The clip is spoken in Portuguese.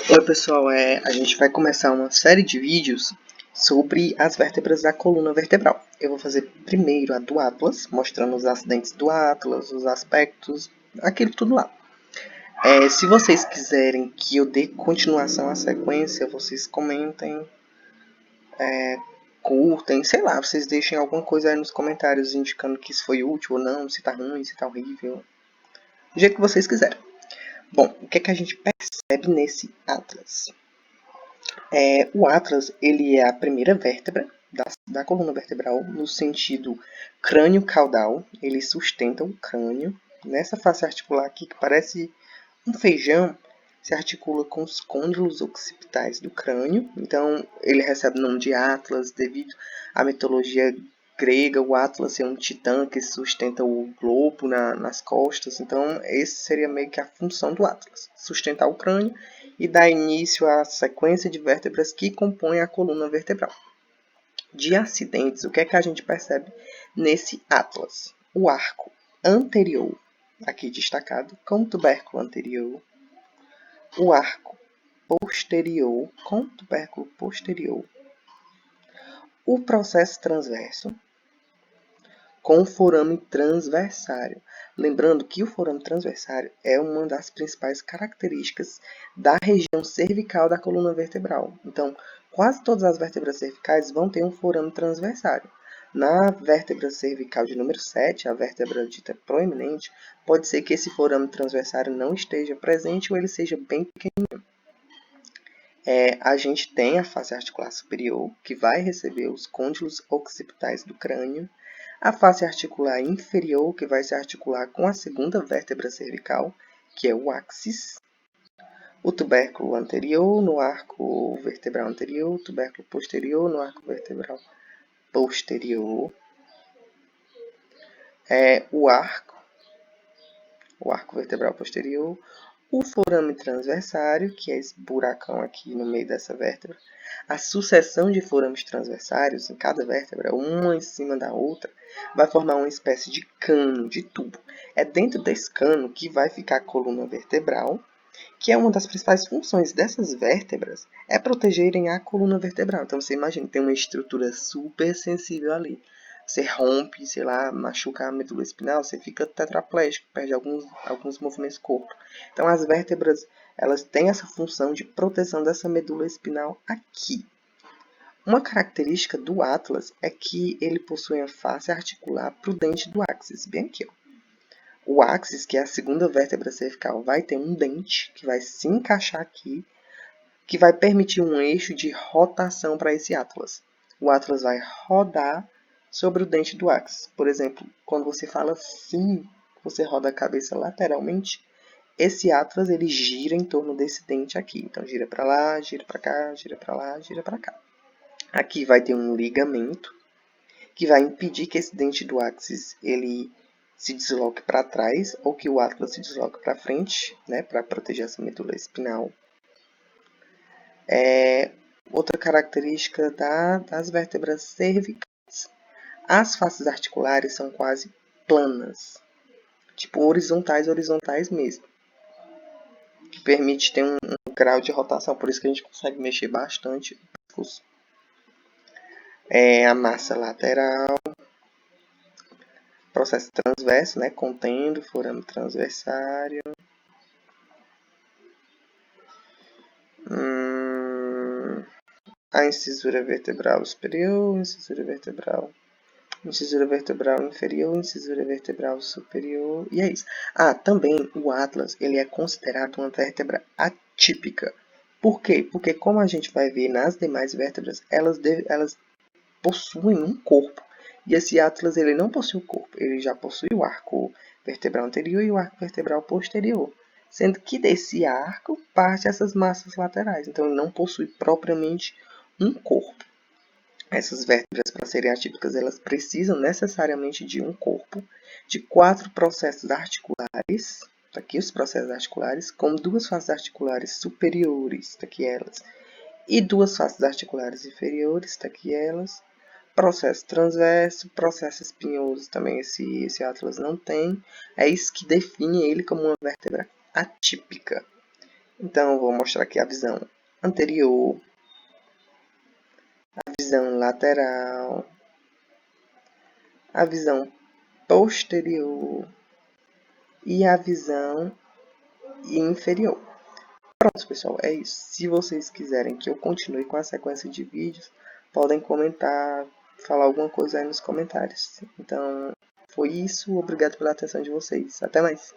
Oi pessoal, a gente vai começar uma série de vídeos sobre as vértebras da coluna vertebral. Eu vou fazer primeiro a do Atlas, mostrando os acidentes do Atlas, os aspectos, aquilo tudo lá. Se vocês quiserem que eu dê continuação à sequência, vocês comentem, curtem, sei lá, vocês deixem alguma coisa aí nos comentários indicando que isso foi útil ou não, se tá ruim, se tá horrível, do jeito que vocês quiserem. Bom, o que é que a gente percebe nesse Atlas? O Atlas ele é a primeira vértebra da coluna vertebral no sentido crânio-caudal. Ele sustenta o crânio. Nessa face articular aqui, que parece um feijão, se articula com os côndilos occipitais do crânio. Então, ele recebe o nome de Atlas devido à mitologia grega, o Atlas é um titã que sustenta o globo nas costas. Então, esse seria meio que a função do Atlas, sustentar o crânio e dar início à sequência de vértebras que compõem a coluna vertebral. De acidentes, o que é que a gente percebe nesse Atlas? O arco anterior, aqui destacado, com tubérculo anterior. O arco posterior, com tubérculo posterior. O processo transverso, com o forame transversário. Lembrando que o forame transversário é uma das principais características da região cervical da coluna vertebral. Então, quase todas as vértebras cervicais vão ter um forame transversário. Na vértebra cervical de número 7, a vértebra dita proeminente, pode ser que esse forame transversário não esteja presente ou ele seja bem pequenininho. A gente tem a face articular superior, que vai receber os côndilos occipitais do crânio, a face articular inferior, que vai se articular com a segunda vértebra cervical, que é o áxis, o tubérculo anterior no arco vertebral anterior, o tubérculo posterior no arco vertebral posterior, o arco vertebral posterior, o forame transversário, que é esse buracão aqui no meio dessa vértebra, a sucessão de forames transversários em cada vértebra, uma em cima da outra, vai formar uma espécie de cano, de tubo. É dentro desse cano que vai ficar a coluna vertebral, que é uma das principais funções dessas vértebras, é protegerem a coluna vertebral. Então você imagina, tem uma estrutura super sensível ali. Você rompe, sei lá, machuca a medula espinal, você fica tetraplégico, perde alguns movimentos do corpo. Então as vértebras, elas têm essa função de proteção dessa medula espinal aqui. Uma característica do Atlas é que ele possui a face articular prudente do áxis, bem aqui, ó. O áxis, que é a segunda vértebra cervical, vai ter um dente que vai se encaixar aqui, que vai permitir um eixo de rotação para esse Atlas. O Atlas vai rodar sobre o dente do áxis. Por exemplo, quando você fala assim, você roda a cabeça lateralmente, esse Atlas ele gira em torno desse dente aqui. Então, gira para lá, gira para cá, gira para lá, gira para cá. Aqui vai ter um ligamento que vai impedir que esse dente do áxis ele se desloque para trás ou que o Atlas se desloque para frente, né, para proteger essa medula espinal. Outra característica das vértebras cervicais. As faces articulares são quase planas, tipo horizontais mesmo, que permite ter um grau de rotação, por isso que a gente consegue mexer bastante o pescoço. A massa lateral, processo transverso, né, contendo forame transversário. A incisura vertebral superior, incisura vertebral inferior, incisura vertebral superior, e é isso. Também o Atlas, ele é considerado uma vértebra atípica. Por quê? Porque como a gente vai ver nas demais vértebras, elas possuem um corpo. E esse Atlas, ele não possui um corpo, ele já possui o arco vertebral anterior e o arco vertebral posterior. Sendo que desse arco parte essas massas laterais. Então, ele não possui propriamente um corpo. Essas vértebras, para serem atípicas, elas precisam necessariamente de um corpo, de 4 processos articulares, tá aqui os processos articulares, com 2 faces articulares superiores, tá aqui elas, e 2 faces articulares inferiores, tá aqui elas, processo transverso, processo espinhoso, também esse Atlas não tem, é isso que define ele como uma vértebra atípica. Então, eu vou mostrar aqui a visão anterior, a visão lateral, a visão posterior e a visão inferior. Pronto, pessoal, é isso. Se vocês quiserem que eu continue com a sequência de vídeos, podem comentar, falar alguma coisa aí nos comentários. Então, foi isso. Obrigado pela atenção de vocês. Até mais.